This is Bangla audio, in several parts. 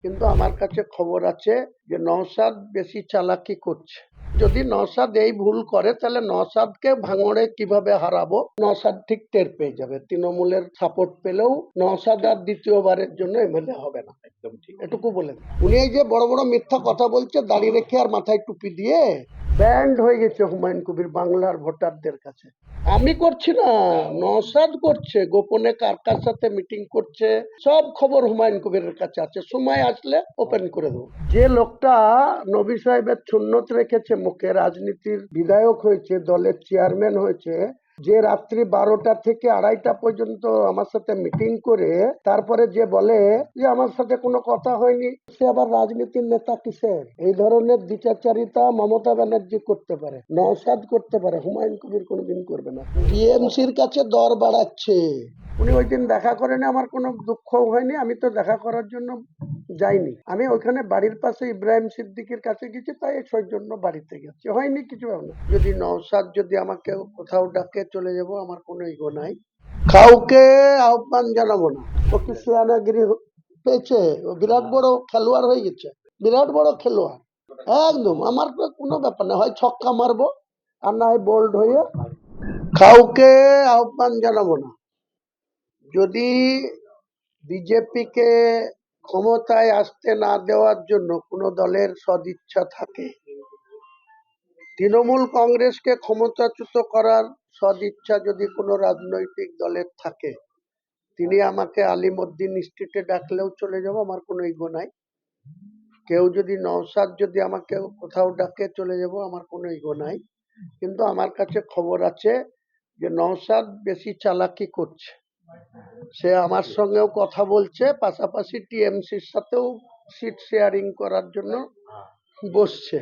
কিন্তু আমার কাছে খবর আছে যে নওশাদ বেশি চালাকি করছে। যদি নওশাদ এই ভুল করে তাহলে নওশাদকে ভাঙড়ে কিভাবে হারাবো নওশাদ ঠিক টের পেয়ে যাবে। তৃণমূলের সাপোর্ট পেলেও নওশাদ আর দ্বিতীয়বারের জন্য এমএলএ হবে না। একদম ঠিক, এটুকু বলে দিন। উনি এই যে বড় বড় মিথ্যা কথা বলছে দাড়ি রেখে আর মাথায় টুপি দিয়ে, ব্যান্ড হয়ে গেছে হুমায়ুন কবির বাংলার ভোটারদের কাছে। আমি করছি না, নওশাদ করছে, গোপনে কার কার সাথে মিটিং করছে সব খবর হুমায়ুন কবিরের কাছে আছে। সময় আসলে ওপেন করে দেবো। যে লোকটা নবী সাহেবের সুন্নত রেখেছে মুখে, রাজনীতির বিধায়ক হয়েছে, দলের চেয়ারম্যান হয়েছে, যে রাত্রি 12টা থেকে 2:30 পর্যন্ত আমার সাথে মিটিং করে তারপরে যে বলে যে আমার সাথে কোনো কথা হয়নি, সে আবার রাজনীতির নেতা কিসের? এই ধরনের দ্বিচারিতা মমতা ব্যানার্জি করতে পারে, নওশাদ করতে পারে, হুমায়ুন কবির কোনোদিন করবে না। টিএমসির কাছে দর বাড়াচ্ছে। উনি ওই দিন দেখা করেনি, আমার কোনো দুঃখ হয়নি, আমি তো দেখা করার জন্য যাইনি। আমি ওখানে বাড়ির পাশে ইব্রাহিম সিদ্দিকের কাছে গেছি, তাই সৌজন্য বাড়িতে গেছি, হয়নি কিছু। না, যদি নওশাদ যদি আমাকে কোথাও ডাকে চলে যাব, আমার কোনো ইগো নাই, কাউকে আহ্বান জানাবো না। ও কি সিয়ানাগিরি পেয়েছে? ও বিরাট বড় খেলোয়াড় হয়ে গেছে, বিরাট বড় খেলোয়াড় একদম। আমার তো কোনো ব্যাপার না, হয় ছক্কা মারবো আর না হয় বোল্ড হয়ে। কাউকে আহ্বান জানাবো না। যদি বিজেপিকে ক্ষমতায় আসতে না দেওয়ার জন্য কোনো দলের সদিচ্ছা থাকে, তৃণমূল কংগ্রেসকে ক্ষমতাচ্যুত করার সদিচ্ছা যদি কোনো রাজনৈতিক দলের থাকে, তিনি আমাকে আলিমউদ্দিন স্ট্রিটে ডাকলেও চলে যাব, আমার কোনো ইগো নাই। কেউ যদি নওশাদ যদি আমাকে কোথাও ডাকে চলে যাব, আমার কোনো ইগো নাই। কিন্তু আমার কাছে খবর আছে যে নওশাদ বেশি চালাকি করছে। সে আমার সঙ্গেও কথা বলছে, পাশাপাশি টিএমসির সাথেও সিট শেয়ারিং করার জন্য বসছে।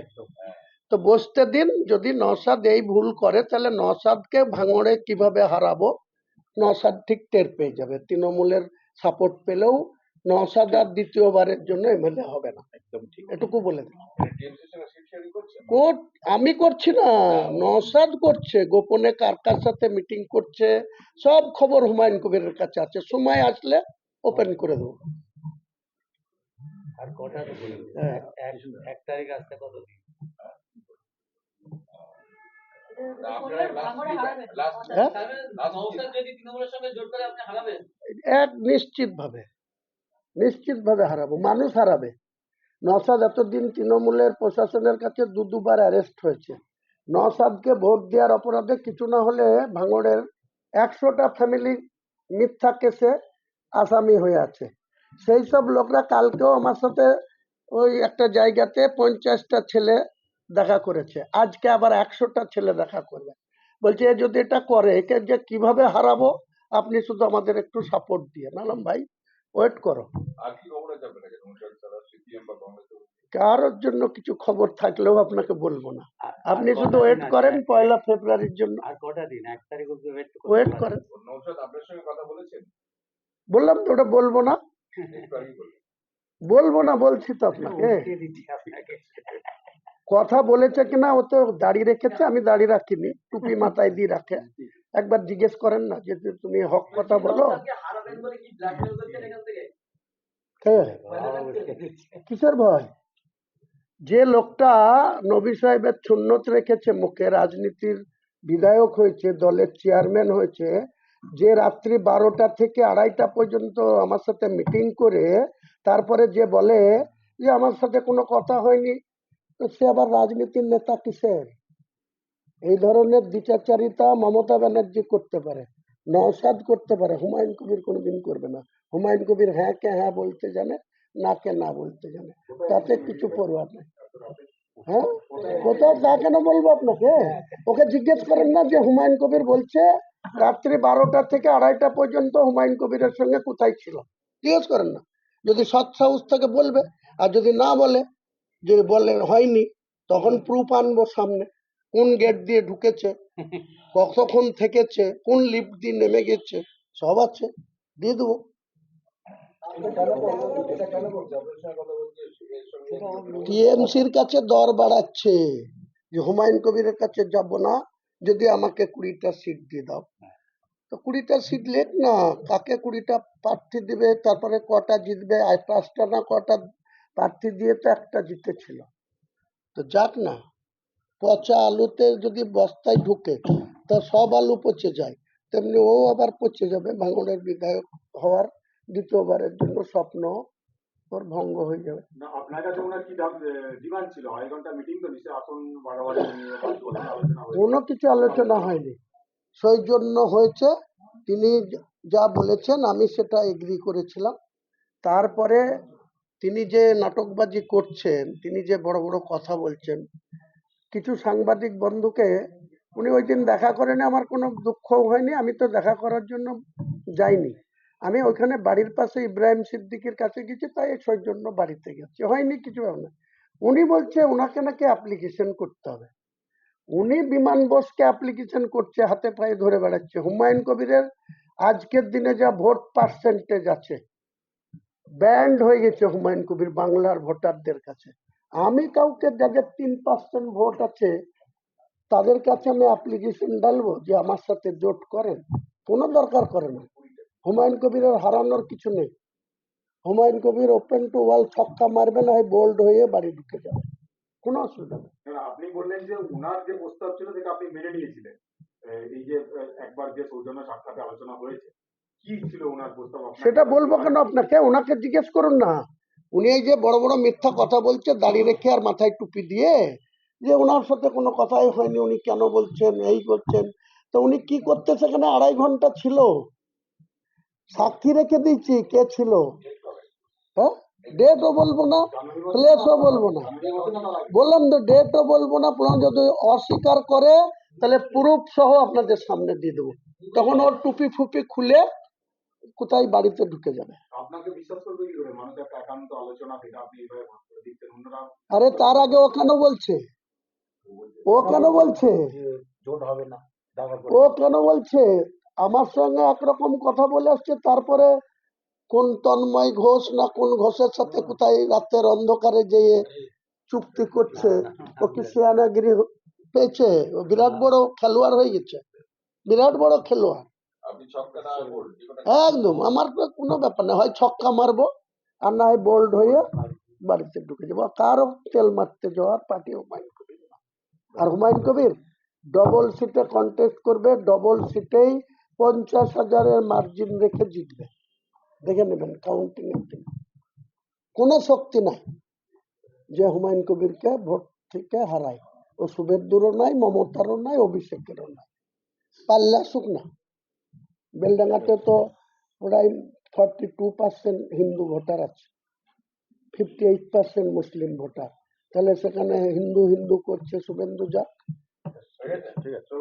তো বসতে দিন। যদি নওশাদ এই ভুল করে তাহলে নওশাদকে ভাঙড়ে কিভাবে হারাবো নওশাদ ঠিক টের পেয়ে যাবে। তৃণমূলের সাপোর্ট পেলেও নওশাদ আর দ্বিতীয়বারের জন্য এমএলএ হবে না। একদম ঠিক, এটুকু বলে দিন। কোর্ট আমি করছি না, নওশাদ করছে, গোপনে কার কার সাথে মিটিং করছে সব খবর হুমায়ুন কবিরের কাছে আছে। সময় আসলে ওপেন করে দেবো। আর কটা এক তারিখ আসতে কতদিন? এক নিশ্চিত ভাবে হারাবো, মানুষ হারাবে। নওশাদ এতদিন তৃণমূলের প্রশাসনের কাছে দুবার অ্যারেস্ট হয়েছে। নওশাদকে ভোট দেওয়ার অপরাধে কিছু না হলে ভাঙড়ের 100টা ফ্যামিলি মিথ্যা কেসে আসামি হয়ে আছে। সেই সব লোকরা কালকেও আমার সাথে ওই একটা জায়গাতে 50টা ছেলে দেখা করেছে, আজকে আবার 100টা ছেলে দেখা করবে। বলছে যদি এটা করে একে যে কিভাবে হারাবো, আপনি শুধু আমাদের একটু সাপোর্ট দিয়ে। নালাম ভাই ওয়েট করো, কারোর জন্য কিছু খবর থাকলেও আপনাকে বলবো না। আপনি শুধু ওয়েট করেন 1 ফেব্রুয়ারির জন্য। আর কটা দিন? 1 তারিখ অবধি ওয়েট করেন। বললাম তো ওটা বলবো না, বলছি তো আপনাকে। কথা বলেছে কিনা, ও তো দাড়ি রেখেছে, আমি দাড়ি রাখিনি, টুপি মাথায় দিয়ে রাখে। একবার জিজ্ঞেস করেন না যে তুমি হক কথা বলো। কিসের ভয়? যে লোকটা নবী সাহেবের সুন্নত রেখেছে মুখে, রাজনীতির বিধায়ক হয়েছে, দলের চেয়ারম্যান হয়েছে, যে রাত্রি 12টা থেকে 2:30 পর্যন্ত আমার সাথে মিটিং করে তারপরে যে বলে যে আমার সাথে কোনো কথা হয়নি, সে আবার রাজনীতির নেতা কিসের? এই ধরনের দ্বিচারিতা মমতা ব্যানার্জি করতে পারে, নওশাদ করতে পারে, হুমায়ুন কবির কোনোদিন করবে না। হুমায়ুন কবির হ্যাঁ কে হ্যাঁ বলতে জানে, না কে না বলতে জানে, তাতে কিছু পরোয়া নেই। হ্যাঁ, কোথাও তা কেন বলবো আপনাকে? ওকে জিজ্ঞেস করেন না যে হুমায়ুন কবির বলছে রাত্রি 12টা থেকে 2:30 পর্যন্ত হুমায়ুন কবিরের সঙ্গে কোথায় ছিল, জিজ্ঞেস করেন না। যদি সৎ সাহস থেকে বলবে, আর যদি না বলে, যদি বলে হয়নি, তখন প্রুফ আনবো সামনে, কোন গেট দিয়ে ঢুকেছে, কতক্ষণ থেকেছে, কোন লিফট দিয়ে নেমে গেছে, সব আছে, দিয়ে দেবো। টিএমসির কাছে দর বাড়াচ্ছে যে হুমায়ুন কবিরের কাছে যাব না, যদি আমাকে 20টা সিট দিয়ে দাও। তো 20টা সিট লেট না, কাকে 20টা প্রার্থী দিবে, তারপরে কটা জিতবে, 5টা না কটা প্রার্থী দিয়ে তো একটা জিতেছিল। তো যাক না, পচা আলুতে যদি বস্তায় ঢুকে তা সব আলু পচে যায়, তেমনি ও আবার পচে যাবে। ভাঙড়ের বিধায়ক হওয়ার দ্বিতীয়বারের জন্য স্বপ্ন ওর ভঙ্গ হয়ে যাবে। না, আপনার কাছে ওনার কি ডিমান্ড ছিল? 2.5 ঘন্টা মিটিং তো নিশ্চয়ই আসন বাড়াবাড়ি নিয়ে বা কোনো আলোচনা হয়েছে? কোনো কিছু আলোচনা হয়নি, সেই জন্য হয়েছে তিনি যা বলেছেন আমি সেটা এগ্রি করেছিলাম। তারপরে তিনি যে নাটকবাজি করছেন, তিনি যে বড় বড় কথা বলছেন, কিছু সাংবাদিক বন্ধুকে উনি ওই দিন দেখা করেনি, আমার কোনো দুঃখও হয়নি, আমি তো দেখা করার জন্য যাইনি। আমি ওইখানে বাড়ির পাশে ইব্রাহিম সিদ্দিকের কাছে গেছি, তাই সেই জন্য বাড়িতে গেছি, হয়নি কিছু না। উনি বলছে ওনাকে নাকি অ্যাপ্লিকেশন করতে হবে, উনি বিমান বোসকে অ্যাপ্লিকেশন করছে, হাতে পায়ে ধরে বেড়াচ্ছে। হুমায়ুন কবিরের আজকের দিনে যা ভোট পার্সেন্টেজ আছে, ব্যান্ড হয়ে গেছে হুমায়ুন কবির বাংলার ভোটারদের কাছে। আমি কাউকে যাদের 3% ভোট আছে তাদের কাছে আমি অ্যাপ্লিকেশন ডালবো যে আমার সাথে জোট করেন? কোনো দরকার করে না। হুমায়ুন কবিরের হারানোর কিছু নেই। Humayun Kabir open to all ছক্কা মারবে, না বোল্ড হয়ে বাড়ি ঢুকে যাবে, কোনো অসুবিধা নেই। আপনি বললেন যে উনার যে প্রস্তাব ছিল সেটা আপনি মেনে নিয়েছিলেন। এই যে একবার যে সৌজন্য সাক্ষাতে আলোচনা হয়েছে, কি ছিল ওনার প্রস্তাব? সেটা বলবো কেন আপনাকে? ওনাকে জিজ্ঞেস করুন না। উনি এই যে বড় বড় মিথ্যা কথা বলছে দাড়ি রেখে আর মাথায় টুপি দিয়ে, যে ওনার সাথে কোনো কথাই হয়নি, উনি কেন বলছেন এই করছেন। তো উনি কি করতে সেখানে 2.5 ঘন্টা ছিল? সাক্ষী রেখে দিয়েছি কে ছিল। হ্যাঁ, ডেটও বলবো না, প্লেসও বলবো না। বললাম তো ডেটও বলবো না, যদি অস্বীকার করে তাহলে প্রুফ সহ আপনাদের সামনে দিয়ে দেবো, তখন ওর টুপি ফুপি খুলে কোথায় বাড়িতে ঢুকে যাবে। আপনাকে বিশ্বাস করবে কি করে? মানুষ একটা একান্ত আলোচনা যেটা আপনি এইভাবে ভাগ করে দিচ্ছেন, অন্যরা আরে তার আগে ও কেন বলছে? ও কেন বলছে? জোট হবে না, দাবা ও কেন বলছে? আমার সঙ্গে একরকম কথা বলে আসছে, তারপরে কোন তন্ময় ঘোষ না কোন ঘোষের সাথে কোথায় রাতের অন্ধকারে যেয়ে চুক্তি করছে। ও কি সিয়ানাগিরি পেয়েছে? ও বিরাট বড় খেলোয়াড় হয়ে গেছে, বিরাট বড় খেলোয়াড় একদম। আমার তো কোনো ব্যাপার না, হয় ছক্কা মারবো আর না হয় বোল্ড হয়ে বাড়িতে ঢুকে যাবো। কারো তেল মারতে যাওয়ার পার্টি হুমায়ুন কবির না। আর হুমায়ুন কবির ডবল সিটে কন্টেস্ট করবে, ডবল সিটেই 50,000-এর মার্জিন রেখে জিতবে, দেখে নেবেন কাউন্টিং এর দিন। কোনো শক্তি নাই যে হুমায়ুন কবিরকে ভোট থেকে হারায়। ও শুভেন্দুরও নাই, মমতারও নাই, অভিষেকেরও নাই। পাল্লা শুকনা। বেলডাঙ্গাতে তো প্রায় 42% হিন্দু ভোটার আছে, 58% মুসলিম ভোটার। তাহলে সেখানে হিন্দু হিন্দু করছে, শুভেন্দু যাক। ঠিক আছে।